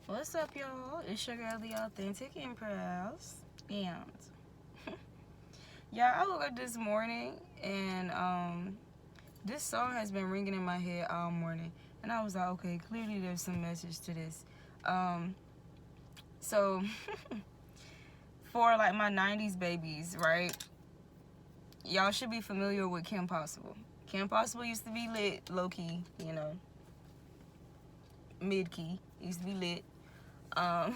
What's up, y'all? It's your girl, the Authentic Empress. And yeah, I woke up this morning and this song has been ringing in my head all morning. And I was like, okay, clearly there's some message to this. So for like my 90s babies, right? Y'all should be familiar with Kim Possible. Kim Possible used to be lit, low-key, you know. Mid-key. Used to be lit. But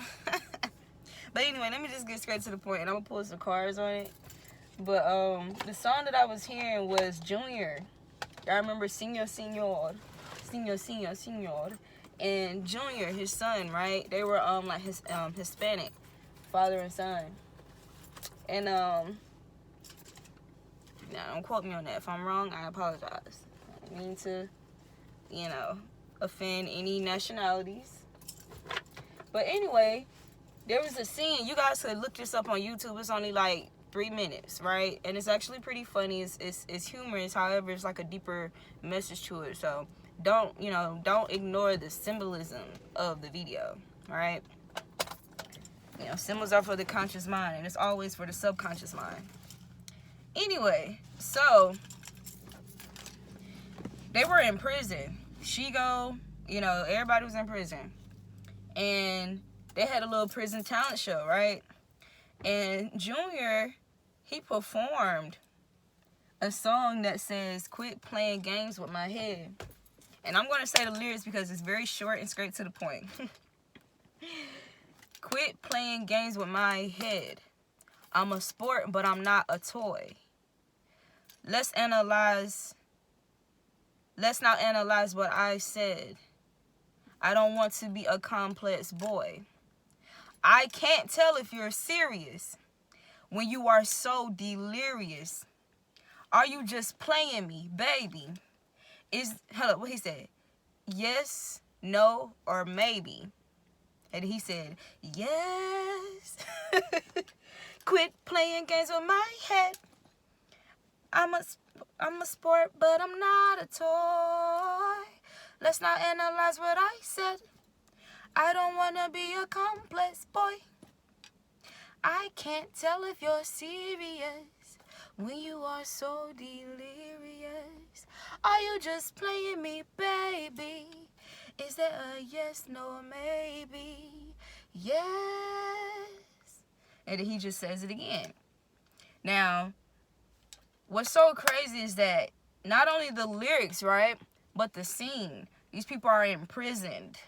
anyway, let me just get straight to the point, and I'm gonna pull some cards on it. But the song that I was hearing was Junior. I remember Senor, and Junior, his son, right? They were like his Hispanic, father and son. And now don't quote me on that. If I'm wrong, I apologize. I don't mean to, offend any nationalities. But anyway, there was a scene. You guys could look this up on YouTube. It's only like 3 minutes, right? And it's actually pretty funny. It's humorous. However, it's like a deeper message to it. So don't ignore the symbolism of the video, right? Symbols are for the conscious mind, and it's always for the subconscious mind. Anyway, so they were in prison. Shigo, everybody was in prison. And they had a little prison talent show, right? And Junior, he performed a song that says, "Quit playing games with my head." And I'm going to say the lyrics because it's very short and straight to the point. Quit playing games with my head. I'm a sport, but I'm not a toy. Let's now analyze what I said. I don't want to be a complex boy. I can't tell if you're serious when you are so delirious. Are you just playing me, baby? What he said? Yes, no, or maybe. And he said, yes. Quit playing games with my head. I'm a sport, but I'm not a toy. Let's not analyze what I said. I don't want to be a complex boy. I can't tell if you're serious when you are so delirious. Are you just playing me, baby? Is there a yes, no, or maybe? Yes. And then he just says it again. Now, what's so crazy is that not only the lyrics, right, but the scene. These people are imprisoned,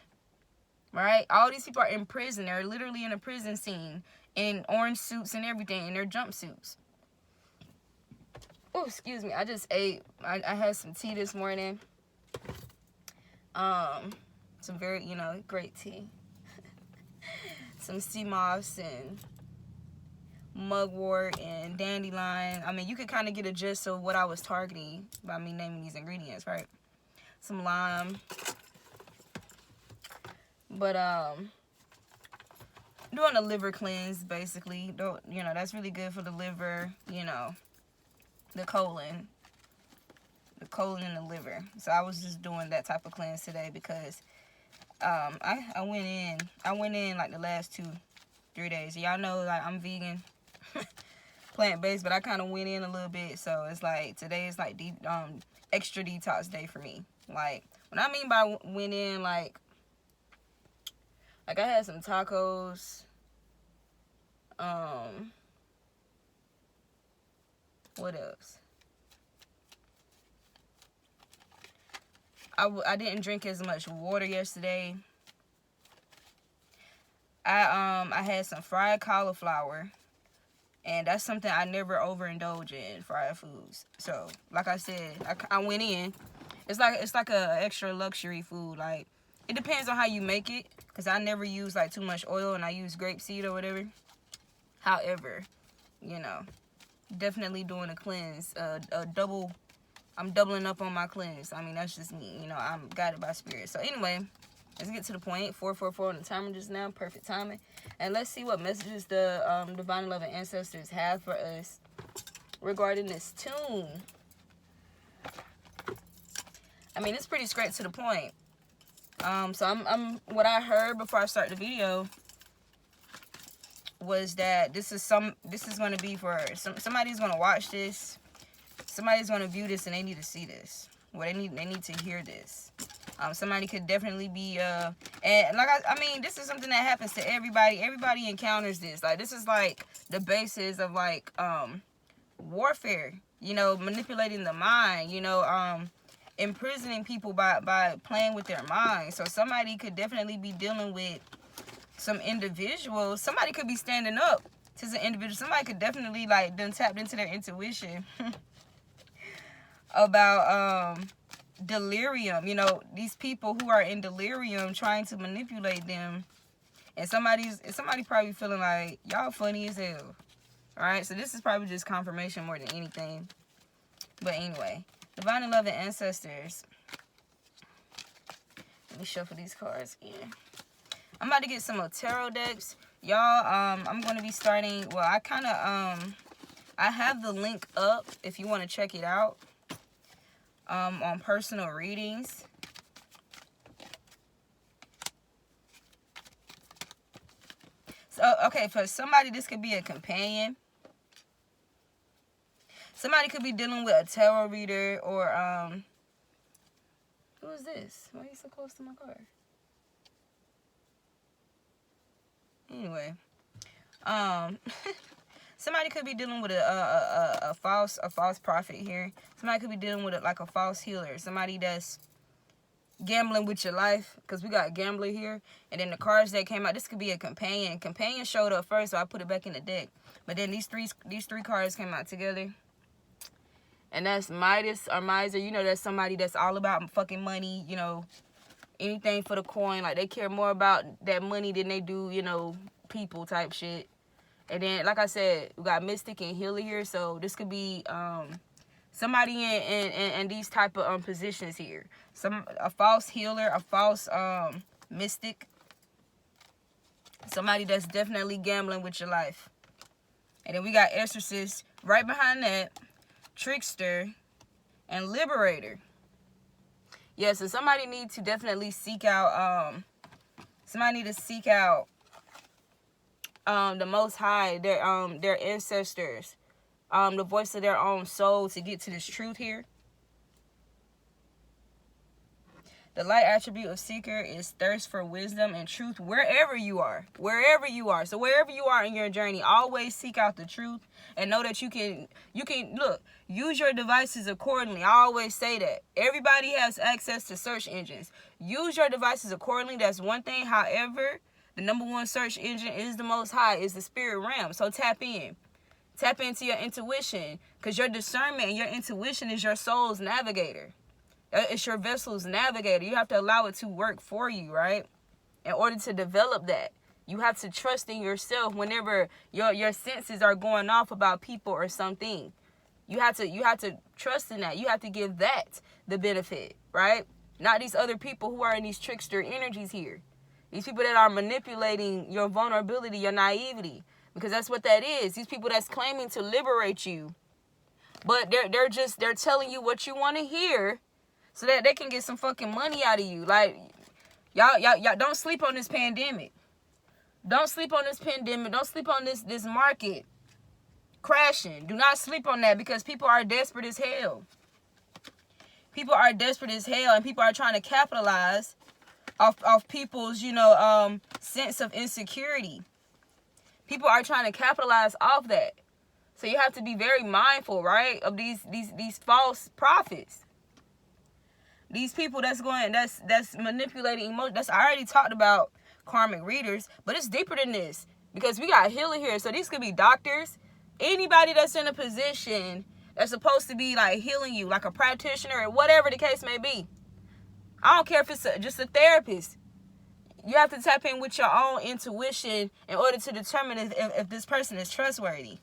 right? All these people are in prison. They're literally in a prison scene in orange suits and everything, in their jumpsuits. Oh, excuse me. I just ate. I had some tea this morning. Some very, great tea. Some sea moss and mugwort and dandelion. I mean, you could kind of get a gist of what I was targeting by me naming these ingredients, right? Some lime. But doing a liver cleanse, basically. That's really good for the liver, the colon and the liver. So I was just doing that type of cleanse today because I went in like the last 2-3 days. Y'all know, like, I'm vegan, plant-based, but I kind of went in a little bit. So it's like today is like extra detox day for me. Like, what I mean by went in, like I had some tacos. What else? I didn't drink as much water yesterday. I had some fried cauliflower, and that's something I never overindulge in, fried foods. So, like I said, I went in. It's like a extra luxury food. Like, it depends on how you make it, because I never use like too much oil, and I use grapeseed or whatever. However, definitely doing a cleanse, I'm doubling up on my cleanse. I mean, that's just me, I'm guided by spirit. So anyway, let's get to the point. 444 on the timer just now, perfect timing. And let's see what messages the divine love and ancestors have for us regarding this tune. I mean, it's pretty straight to the point. So what I heard before I start the video was that this is going to be for somebody's going to watch this. Somebody's going to view this and they need to see this. Well, they need to hear this. Somebody could definitely be and like I mean, this is something that happens to everybody. Everybody encounters this. Like, this is like the basis of like warfare, you know, manipulating the mind, you know, imprisoning people by playing with their minds. So somebody could definitely be dealing with some individuals. Somebody could be standing up to the individual. Somebody could definitely like done tapped into their intuition about delirium. You know, these people who are in delirium trying to manipulate them, and somebody probably feeling like y'all funny as hell. All right, so this is probably just confirmation more than anything. But anyway, divine and loving ancestors. Let me shuffle these cards again. I'm about to get some tarot decks, y'all. I'm going to be starting. Well, I have the link up if you want to check it out. On personal readings. So, okay, for somebody, this could be a companion. Somebody could be dealing with a tarot reader, or who is this? Why are you so close to my car? Anyway, somebody could be dealing with a false prophet here. Somebody could be dealing with like a false healer. Somebody that's gambling with your life, because we got gambler here. And then the cards that came out, this could be a companion. Companion showed up first, so I put it back in the deck. But then these three cards came out together. And that's Midas or Miser. You know, that's somebody that's all about fucking money, you know, anything for the coin. Like, they care more about that money than they do, you know, people type shit. And then, like I said, we got Mystic and Healer here. So this could be somebody in these type of positions here. A false healer, a false mystic. Somebody that's definitely gambling with your life. And then we got Exorcist right behind that. Trickster and Liberator. Yeah, so somebody needs to definitely seek out the Most High, their ancestors, the voice of their own soul, to get to this truth here. The light attribute of seeker is thirst for wisdom and truth wherever you are. Wherever you are. So wherever you are in your journey, always seek out the truth and know that you can look, use your devices accordingly. I always say that. Everybody has access to search engines. Use your devices accordingly. That's one thing. However, the number one search engine is the Most High, is the spirit realm. So tap in. Tap into your intuition, because your discernment and your intuition is your soul's navigator. It's your vessel's navigator. You have to allow it to work for you, right? In order to develop that, you have to trust in yourself whenever your senses are going off about people or something. You have to trust in that. You have to give that the benefit, right? Not these other people who are in these trickster energies here. These people that are manipulating your vulnerability, your naivety, because that's what that is. These people that's claiming to liberate you, but they're telling you what you want to hear, so that they can get some fucking money out of you. Like, y'all don't sleep on this pandemic. Don't sleep on this pandemic. Don't sleep on this market crashing. Do not sleep on that, because people are desperate as hell. People are desperate as hell, and people are trying to capitalize off people's, you know, sense of insecurity. People are trying to capitalize off that. So you have to be very mindful, right, of these false prophets. These people that's manipulating emotions. I already talked about karmic readers, but it's deeper than this, because we got healer here. So these could be doctors, anybody that's in a position that's supposed to be like healing you, like a practitioner or whatever the case may be. I don't care if it's just a therapist. You have to tap in with your own intuition in order to determine if this person is trustworthy.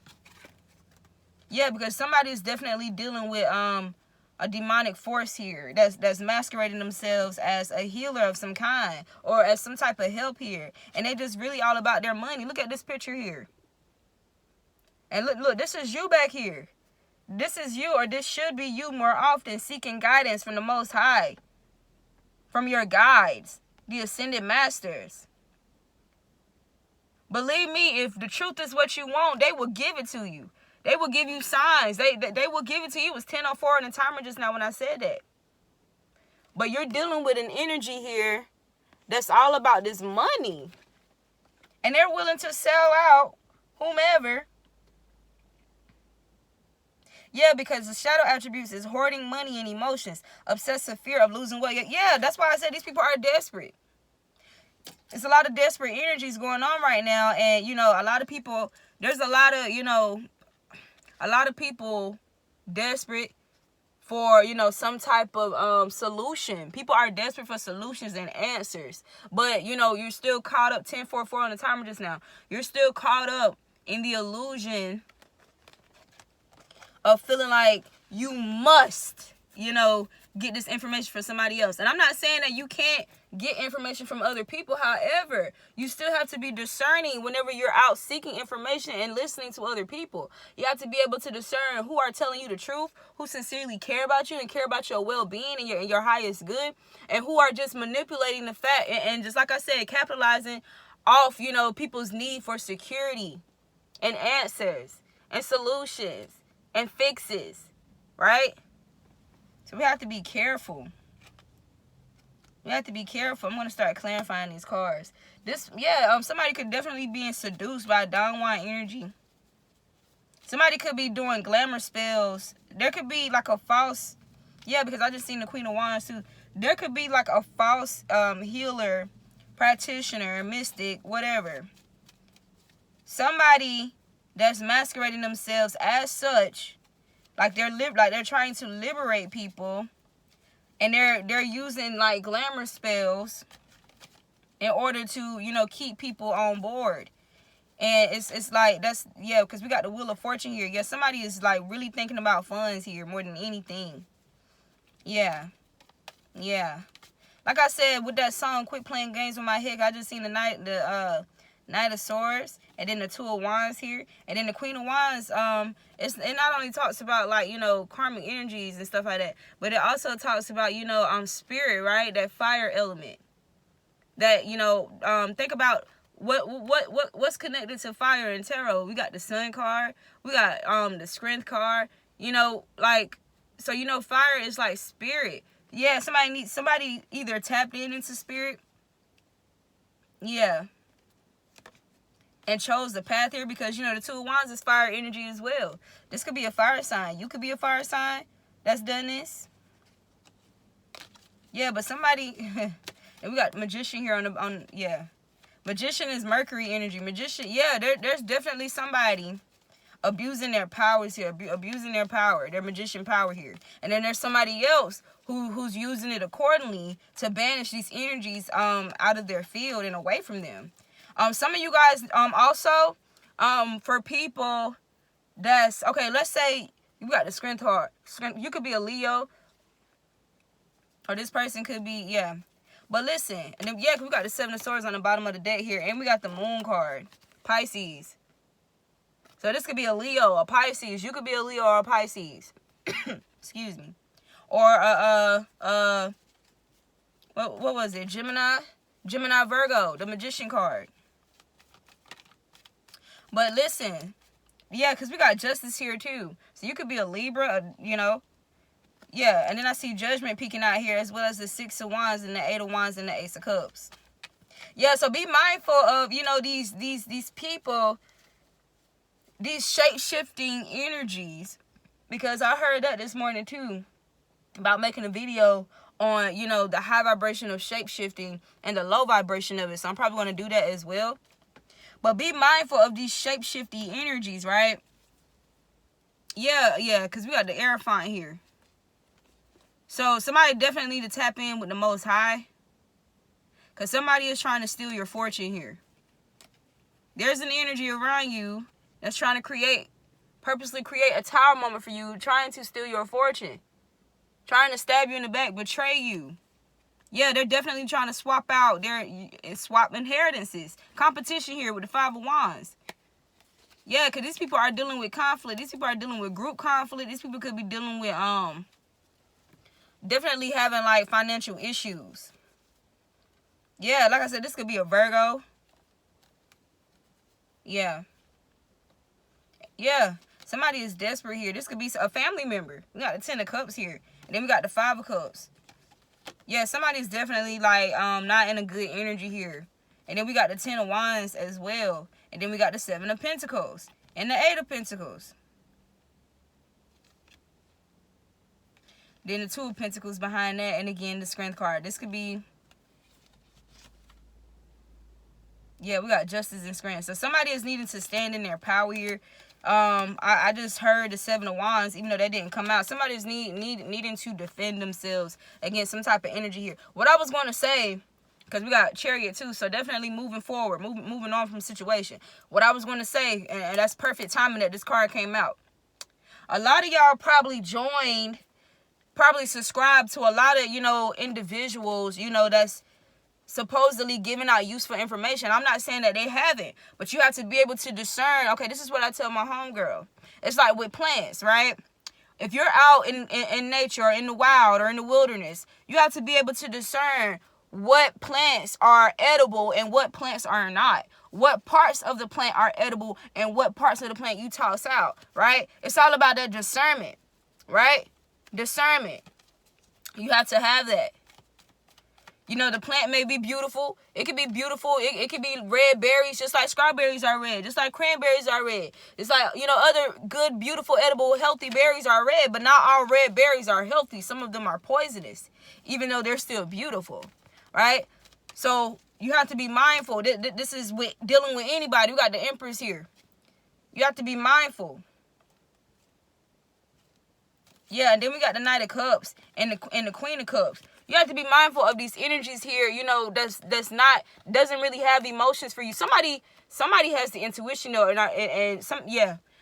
Yeah, because somebody is definitely dealing with a demonic force here that's masquerading themselves as a healer of some kind, or as some type of help here, and they just really all about their money. Look at this picture here, and look, this is you back here. This is you, or this should be you more often, seeking guidance from the Most High, from your guides. The Ascended Masters. Believe me, if the truth is what you want, they will give it to you. They will give you signs. They will give it to you. It was 10:04 on the timer just now when I said that. But you're dealing with an energy here that's all about this money. And they're willing to sell out whomever. Yeah, because the shadow attributes is hoarding money and emotions, obsessive fear of losing weight. Yeah, that's why I said these people are desperate. It's a lot of desperate energies going on right now. And, you know, a lot of people, there's a lot of, you know, a lot of people desperate for, you know, some type of solution. People are desperate for solutions and answers. But, you know, you're still caught up, 10:44 on the timer just now. You're still caught up in the illusion of feeling like you must, you know, get this information from somebody else. And I'm not saying that you can't get information from other people. However, you still have to be discerning whenever you're out seeking information and listening to other people. You have to be able to discern who are telling you the truth, who sincerely care about you and care about your well-being and your highest good, and who are just manipulating the fact and just like I said, capitalizing off, you know, people's need for security and answers and solutions and fixes, right? So we have to be careful. We have to be careful. I'm going to start clarifying these cards. Somebody could definitely be seduced by downward energy. Somebody could be doing glamour spells. There could be like a false, because I just seen the Queen of Wands too. There could be like a false healer, practitioner, mystic, whatever. Somebody that's masquerading themselves as such, like they're trying to liberate people, and they're using like glamour spells in order to, you know, keep people on board. And it's like because we got the Wheel of Fortune here. Yeah, somebody is like really thinking about funds here more than anything. Yeah. Like I said with that song, Quit Playing Games with My Head, I just seen the Knight of Swords, and then the Two of Wands here, and then the Queen of Wands. It not only talks about, like, you know, karmic energies and stuff like that, but it also talks about, you know, spirit, right? That fire element. That, you know, think about what's connected to fire in tarot. We got the Sun card, we got the Strength card. You know, like, so, you know, fire is like spirit. Yeah, somebody either tapped into spirit. Yeah. And chose the path here because, you know, the Two of Wands is fire energy as well. This could be a fire sign. You could be a fire sign that's done this. Yeah, but somebody, and we got Magician here Magician is Mercury energy. Magician, there's definitely somebody abusing their powers here, abusing their power, their magician power here. And then there's somebody else who's using it accordingly to banish these energies out of their field and away from them. Some of you guys, also, for people that's, okay, let's say you got the Strength card. You could be a Leo, or this person could be, But listen, and then, we got the Seven of Swords on the bottom of the deck here, and we got the Moon card, Pisces. So this could be a Leo, a Pisces. You could be a Leo or a Pisces. Excuse me. Or, what was it? Gemini, Virgo, the Magician card. But listen, because we got Justice here too. So you could be a Libra, you know. Yeah, and then I see Judgment peeking out here, as well as the Six of Wands and the Eight of Wands and the Ace of Cups. Yeah, so be mindful of, you know, these people, these shape-shifting energies. Because I heard that this morning too, about making a video on, you know, the high vibration of shape-shifting and the low vibration of it. So I'm probably going to do that as well. But be mindful of these shape-shifting energies, right? Yeah, because we got the Hierophant here. So somebody definitely need to tap in with the Most High. Because somebody is trying to steal your fortune here. There's an energy around you that's trying to purposely create a tower moment for you, trying to steal your fortune. Trying to stab you in the back, betray you. Yeah, they're definitely trying to swap inheritances. Competition here with the Five of Wands. Yeah, because these people are dealing with conflict. These people are dealing with group conflict. These people could be dealing with, definitely having, like, financial issues. Yeah, like I said, this could be a Virgo. Yeah. Yeah. Somebody is desperate here. This could be a family member. We got the 10 of Cups here. And then we got the 5 of Cups. Yeah, somebody's definitely like not in a good energy here. And then we got the 10 of Wands as well. And then we got the 7 of Pentacles. And the 8 of Pentacles. Then the 2 of Pentacles behind that. And again, the Strength card. This could be... Yeah, we got Justice and Strength. So somebody is needing to stand in their power here. I just heard the 7 of Wands, even though that didn't come out. Somebody's needing to defend themselves against some type of energy here. What I was going to say, because we got Chariot too, so definitely moving forward, moving on from the situation. What I was going to say, and that's perfect timing that this card came out. A lot of y'all probably joined, probably subscribed to a lot of, you know, individuals, you know, that's supposedly giving out useful information. I'm not saying that they haven't, but you have to be able to discern. Okay, this is what I tell my homegirl. It's like with plants, right? If you're out in nature or in the wild or in the wilderness, you have to be able to discern what plants are edible and what plants are not. What parts of the plant are edible and what parts of the plant you toss out, right? It's all about that discernment, right? Discernment. You have to have that. You know, the plant may be beautiful. It could be beautiful. It could be red berries, just like strawberries are red, just like cranberries are red. It's like, you know, other good, beautiful, edible, healthy berries are red, but not all red berries are healthy. Some of them are poisonous, even though they're still beautiful, right? So you have to be mindful. This is with dealing with anybody. We got the Empress here. You have to be mindful. Yeah, and then we got the Knight of Cups and the Queen of Cups. You have to be mindful of these energies here, you know, doesn't really have emotions for you. Somebody has the intuition though,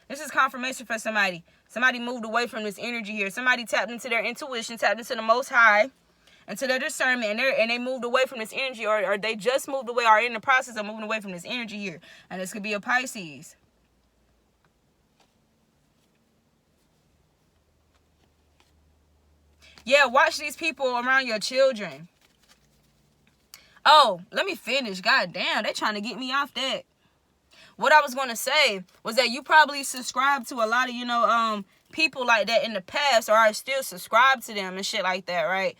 this is confirmation for somebody. Somebody moved away from this energy here. Somebody tapped into their intuition, tapped into the Most High, into their discernment, and they moved away from this energy, or they just moved away, or are in the process of moving away from this energy here. And this could be a Pisces. Yeah, watch these people around your children. Oh, let me finish. God damn, they trying to get me off that. What I was going to say was that you probably subscribe to a lot of, you know, people like that in the past, or are still subscribed to them and shit like that, right?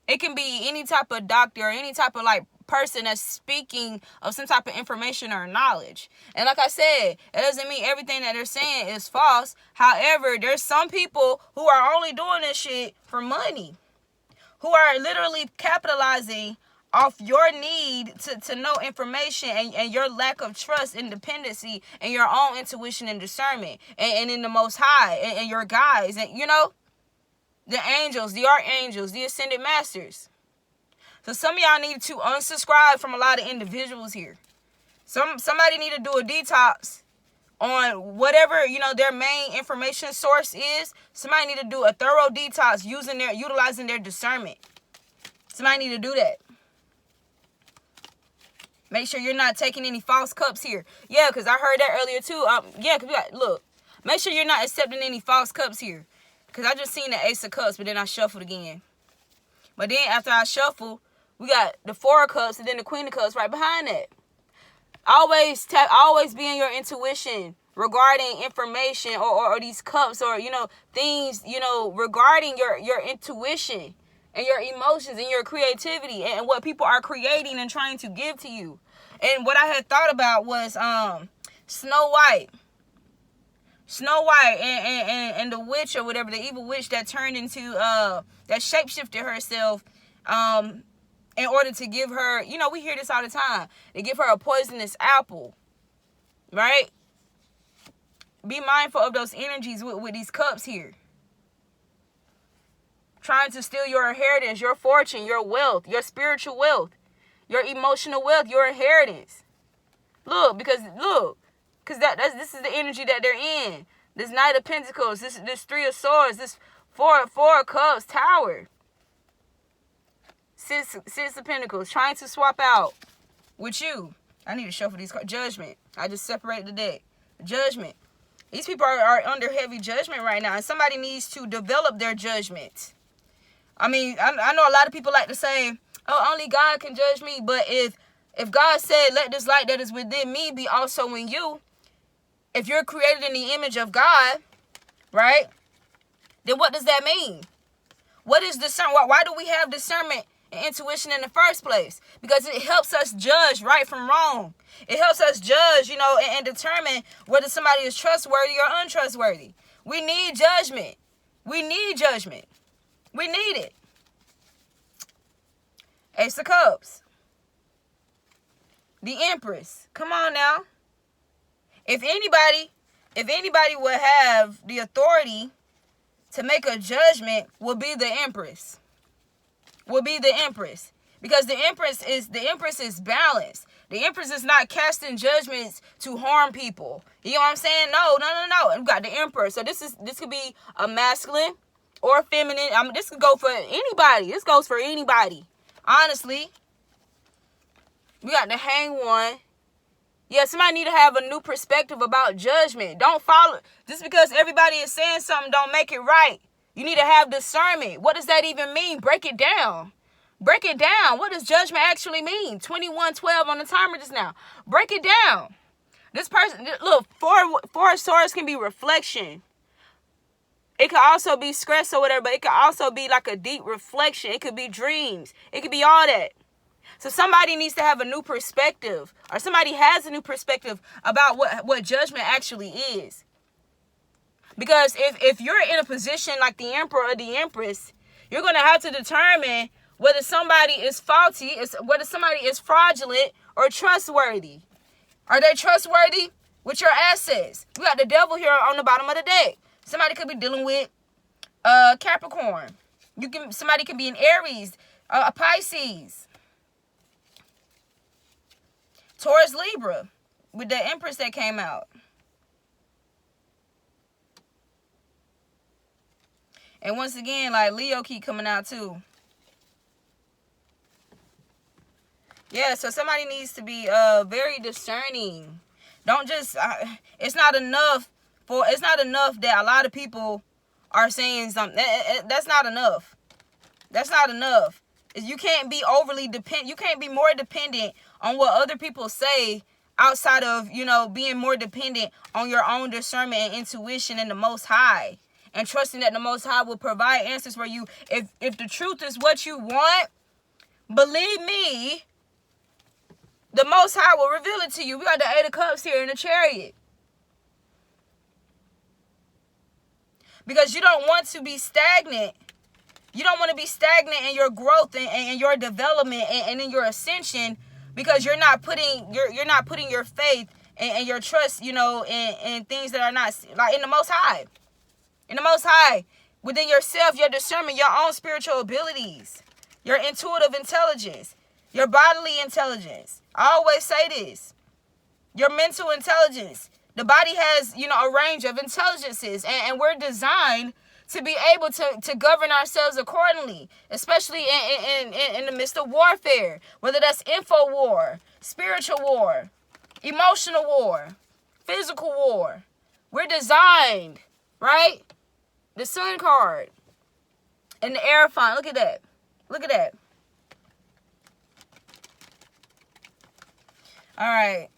It can be any type of doctor or any type of, like, person that's speaking of some type of information or knowledge. And like I said, it doesn't mean everything that they're saying is false. However, there's some people who are only doing this shit for money, who are literally capitalizing off your need to know information and your lack of trust and dependency and your own intuition and discernment and in the Most High and your guides and, you know, the angels, the archangels, the ascended masters. So some of y'all need to unsubscribe from a lot of individuals here. Somebody need to do a detox on whatever, you know, their main information source is. Somebody need to do a thorough detox utilizing their discernment. Somebody need to do that. Make sure you're not taking any false cups here. Yeah, because I heard that earlier too. Yeah, because look, make sure you're not accepting any false cups here. Because I just seen the Ace of Cups, but then I shuffled again. But then after I shuffle, we got the 4 of Cups and then the Queen of Cups right behind that. Always be in your intuition regarding information or these cups or, you know, things, you know, regarding your intuition and your emotions and your creativity and what people are creating and trying to give to you. And what I had thought about was Snow White and the witch or whatever, the evil witch that turned into that shapeshifted herself in order to give her, you know, we hear this all the time, to give her a poisonous apple, right? Be mindful of those energies with these cups here. Trying to steal your inheritance, your fortune, your wealth, your spiritual wealth, your emotional wealth, your inheritance. Because this is the energy that they're in. This Knight of Pentacles, this 3 of Swords, this 4 of Cups, Tower. 6 of Pentacles, trying to swap out with you. I need to shuffle these cards. Judgment. I just separated the deck. Judgment. These people are under heavy judgment right now, and somebody needs to develop their judgment. I mean, I know a lot of people like to say, oh, only God can judge me. But if God said, let this light that is within me be also in you, if you're created in the image of God, right, then what does that mean? What is discernment? Why do we have discernment and intuition in the first place? Because it helps us judge right from wrong. It helps us judge, and determine whether somebody is trustworthy or untrustworthy. We need judgment. We need judgment. We need it. Ace of Cups. The Empress. Come on now. If anybody would have the authority to make a judgment, will be the Empress. Will be the Empress. Because the Empress is balanced. The Empress is not casting judgments to harm people. You know what I'm saying? No. And we got the Emperor. So this could be a masculine or feminine. This could go for anybody. This goes for anybody. Honestly. We got the Hanged One. Yeah, somebody need to have a new perspective about judgment. Don't follow. Just because everybody is saying something don't make it right. You need to have discernment. What does that even mean? Break it down. Break it down. What does judgment actually mean? 21:12 on the timer just now. Break it down. This person, look, four of swords can be reflection. It could also be stress or whatever, but it could also be like a deep reflection. It could be dreams. It could be all that. So somebody needs to have a new perspective, or somebody has a new perspective about what judgment actually is. Because if you're in a position like the Emperor or the Empress, you're going to have to determine whether somebody is faulty, whether somebody is fraudulent or trustworthy. Are they trustworthy with your assets? We got the Devil here on the bottom of the deck. Somebody could be dealing with Capricorn. Somebody could be an Aries, a Pisces. Taurus, Libra, with the Empress that came out. And once again, like Leo keep coming out too. Yeah, so somebody needs to be very discerning. Don't just it's not enough that a lot of people are saying something. That's not enough. That's not enough. You can't be overly dependent. You can't be more dependent on what other people say outside of, being more dependent on your own discernment and intuition in the Most High, and trusting that the Most High will provide answers for you. If the truth is what you want, believe me, the Most High will reveal it to you. We got the Eight of Cups here in the Chariot. Because you don't want to be stagnant. You don't want to be stagnant in your growth and your development and in your ascension, because you're not putting your faith and your trust, in things that are not like in the Most High. In the Most High, within yourself, your discernment, your own spiritual abilities, your intuitive intelligence, your bodily intelligence. I always say this. Your mental intelligence. The body has, a range of intelligences, and we're designed to be able to govern ourselves accordingly, especially in the midst of warfare, whether that's info war, spiritual war, emotional war, physical war. We're designed, right? The Sun card and the Hierophant. Look at that. Look at that. All right.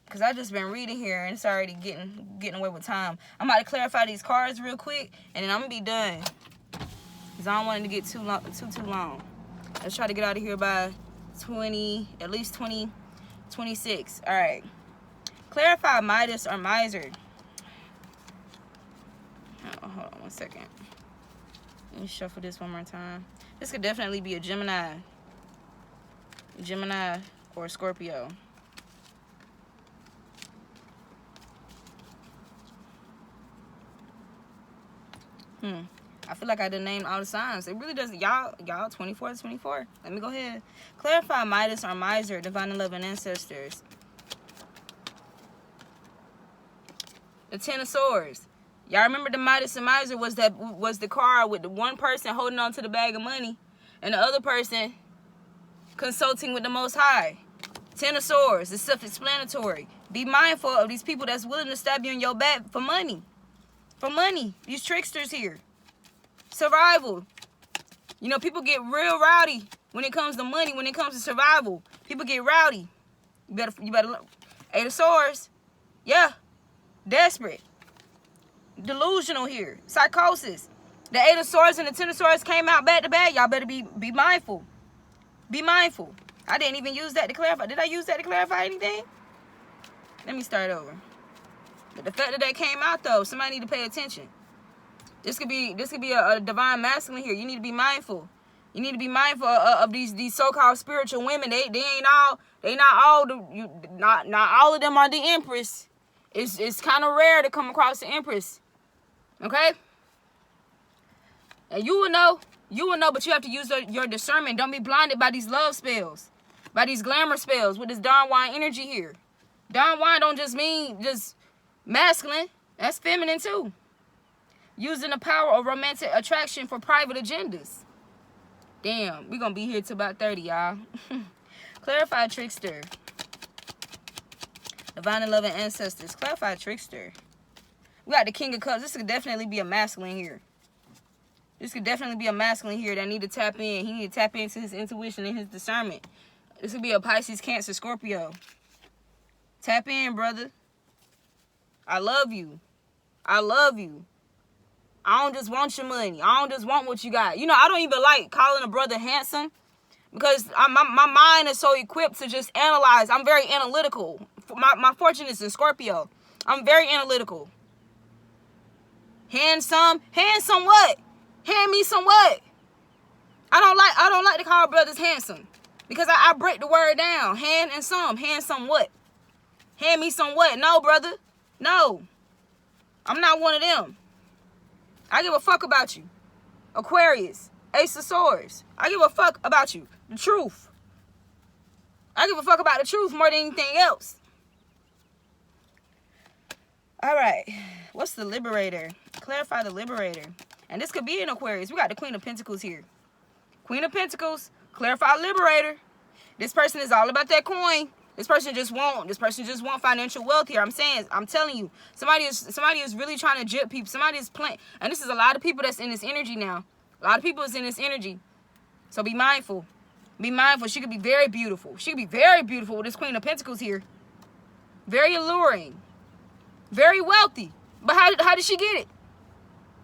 Because I just been reading here and it's already getting away with time. I'm about to clarify these cards real quick and then I'm going to be done. Because I don't want it to get too long. Let's try to get out of here by at least 26. All right. Clarify Midas or Miser. Oh, hold on one second. Let me shuffle this one more time. This could definitely be a Gemini or a Scorpio. I feel like I done named all the signs. It really doesn't. Y'all 24 to 24. Let me go ahead. Clarify Midas or Miser, divine and loving ancestors. The Ten of Swords. Y'all remember the Midas and Miser was the card with the one person holding on to the bag of money and the other person consulting with the Most High. Ten of Swords. It's self-explanatory. Be mindful of these people that's willing to stab you in your back for money. For money. These tricksters here. Survival. You know, people get real rowdy when it comes to money, when it comes to survival. People get rowdy. You better look. Eight of Swords. Yeah. Desperate. Delusional here. Psychosis. The Eight of Swords and the Ten of Swords came out back to back. Y'all better be mindful. Be mindful. I didn't even use that to clarify. Did I use that to clarify anything? Let me start over. But the fact that that came out, though, somebody need to pay attention. This could be a divine masculine here. You need to be mindful. You need to be mindful of these so-called spiritual women. They not all of them are the Empress. It's kind of rare to come across the Empress. Okay? And you will know, but you have to use your discernment. Don't be blinded by these love spells, by these glamour spells with this Don Juan energy here. Don Juan don't just mean just masculine. That's feminine too. Using the power of romantic attraction for private agendas. Damn, we're going to be here till about 30, y'all. Clarify trickster. Divine and loving ancestors. Clarify trickster. We got the King of Cups. This could definitely be a masculine here. This could definitely be a masculine here that need to tap in. He need to tap into his intuition and his discernment. This could be a Pisces, Cancer, Scorpio. Tap in, brother. I love you. I love you. I don't just want your money. I don't just want what you got. You know, I don't even like calling a brother handsome because my mind is so equipped to just analyze. I'm very analytical. My fortune is in Scorpio. I'm very analytical. Handsome? Handsome what? Hand me some what? I don't like to call brothers handsome because I break the word down. Hand and some. Handsome what? Hand me some what? No, brother. No. I'm not one of them. I give a fuck about you. Aquarius. Ace of Swords. I give a fuck about you. The truth. I give a fuck about the truth more than anything else. All right. What's the Liberator? Clarify the Liberator. And this could be an Aquarius. We got the Queen of Pentacles here. Queen of Pentacles. Clarify Liberator. This person is all about that coin. This person just want financial wealth here. I'm telling you, somebody is really trying to jip people. Somebody is playing, and this is a lot of people that's in this energy now. A lot of people is in this energy. So be mindful. Be mindful. She could be very beautiful. She could be very beautiful with this Queen of Pentacles here. Very alluring. Very wealthy. But how did she get it?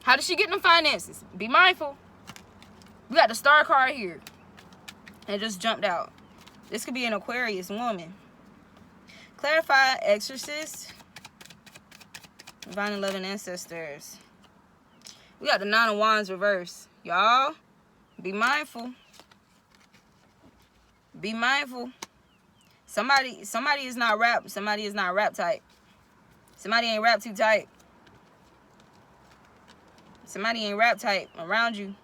How did she get them finances? Be mindful. We got the Star card here. And it just jumped out. This could be an Aquarius woman. Clarify Exorcist. Divine and loving ancestors. We got the Nine of Wands reverse. Y'all, be mindful. Be mindful. Somebody is not wrapped. Somebody is not wrapped tight. Somebody ain't wrapped too tight. Somebody ain't wrapped tight around you.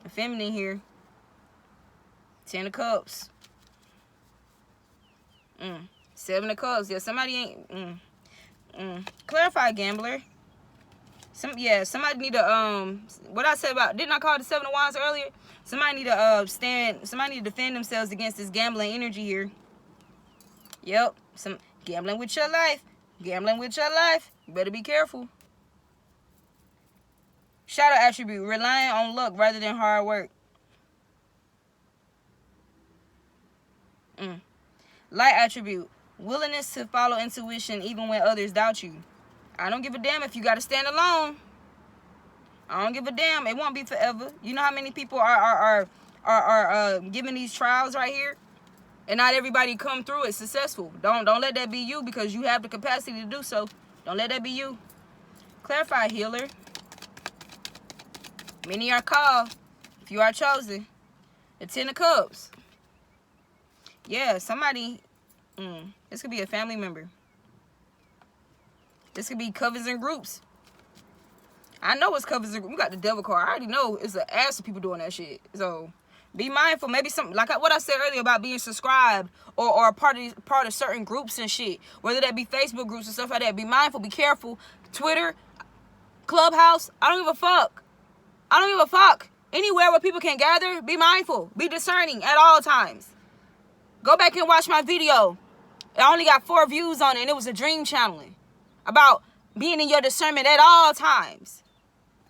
The feminine here. 10 of Cups. 7 of Cups. Yeah, somebody ain't. Clarify Gambler. Somebody need to what I said about, didn't I call the 7 of Wands earlier? Somebody need to somebody need to defend themselves against this gambling energy here. Yep. Some gambling with your life. Gambling with your life. You better be careful. Shadow attribute, relying on luck rather than hard work. Light attribute, willingness to follow intuition even when others doubt you. I don't give a damn if you got to stand alone. I don't give a damn. It won't be forever. You know how many people are giving these trials right here, and not everybody come through it successful. Don't let that be you because you have the capacity to do so. Don't let that be you. Clarify Healer. Many are called, if you are chosen. The 10 of Cups. Yeah, somebody, this could be a family member. This could be covers and groups. I know it's covers and groups. We got the Devil card. I already know it's an ass of people doing that shit. So be mindful. Maybe something like what I said earlier about being subscribed or a part of certain groups and shit. Whether that be Facebook groups and stuff like that. Be mindful. Be careful. Twitter, Clubhouse. I don't give a fuck. I don't give a fuck. Anywhere where people can gather, be mindful. Be discerning at all times. Go back and watch my video. I only got 4 views on it, and it was a dream channeling about being in your discernment at all times.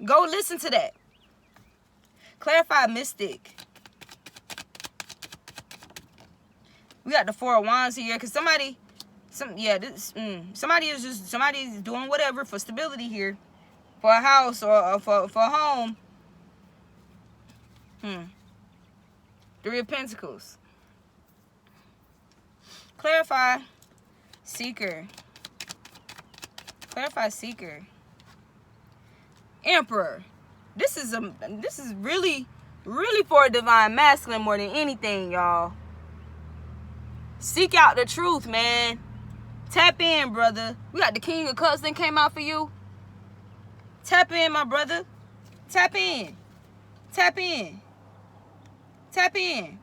Go listen to that. Clarify mystic. We got the Four of Wands here because somebody's doing whatever for stability here, for a house or for a home. Three of Pentacles. Clarify seeker. Clarify seeker. Emperor. This is really for a divine masculine more than anything, y'all. Seek out the truth, man. Tap in, brother. We got the King of Cups that came out for you. Tap in, my brother. Tap in. Tap in. Tap in.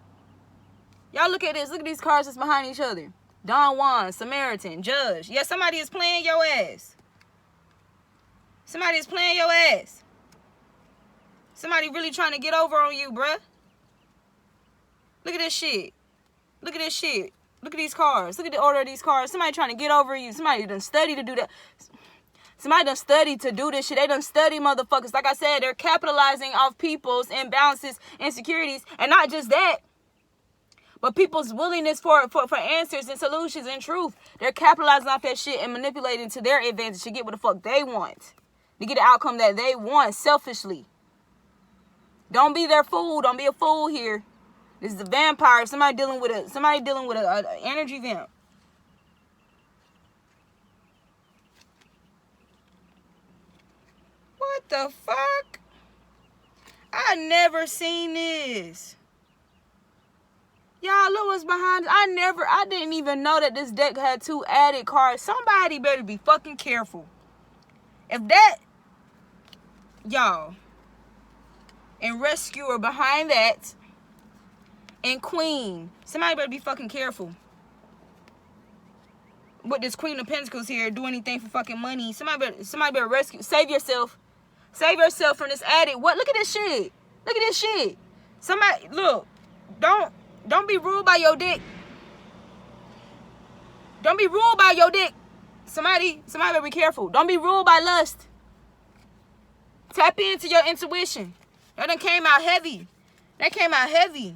Y'all look at this. Look at these cards that's behind each other. Don Juan, Samaritan, Judge. Yeah, somebody is playing your ass. Somebody is playing your ass. Somebody really trying to get over on you, bruh. Look at this shit. Look at this shit. Look at these cards. Look at the order of these cards. Somebody trying to get over you. Somebody done study to do that. Somebody done study to do this shit. They done study, motherfuckers. Like I said, they're capitalizing off people's imbalances, insecurities, and not just that, but people's willingness for answers and solutions and truth. They're capitalizing off that shit and manipulating to their advantage to get what the fuck they want, to get the outcome that they want selfishly. Don't be their fool. Don't be a fool here. This is a vampire. Somebody dealing with a energy vamp. What the fuck? I never seen this. Y'all, look what's behind it. I didn't even know that this deck had 2 added cards. Somebody better be fucking careful. If that, y'all, and Rescuer behind that, and Queen, somebody better be fucking careful. With this Queen of Pentacles here, do anything for fucking money. Somebody better rescue. Save yourself. Save yourself from this addict. What? Look at this shit. Look at this shit. Somebody, look. Don't be ruled by your dick. Don't be ruled by your dick. Somebody better be careful. Don't be ruled by lust. Tap into your intuition. That done came out heavy. That came out heavy.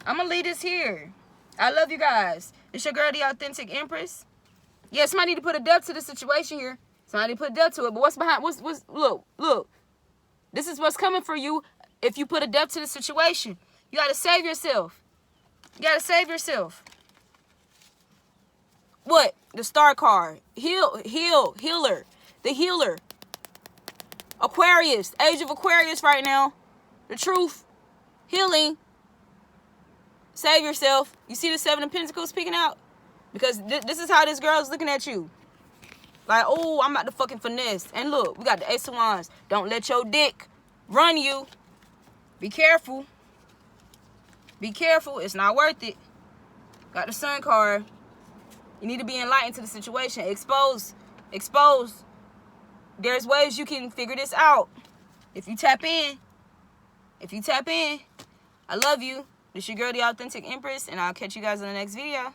I'm gonna leave this here. I love you guys. It's your girl, the Authentic Empress. Yeah, somebody need to put a depth to the situation here. Somebody put a depth to it. But what's behind? Look. This is what's coming for you if you put a depth to the situation. You gotta save yourself. You gotta save yourself. What? The Star card. Healer. The healer. Aquarius. Age of Aquarius right now. The truth. Healing. Save yourself. You see the 7 of Pentacles peeking out? Because this is how this girl is looking at you. Like, oh, I'm about to fucking finesse. And look, we got the Ace of Wands. Don't let your dick run you. Be careful. Be careful. It's not worth it. Got the Sun card. You need to be enlightened to the situation. Expose. There's ways you can figure this out. If you tap in. I love you. This your girl, the Authentic Empress, and I'll catch you guys in the next video.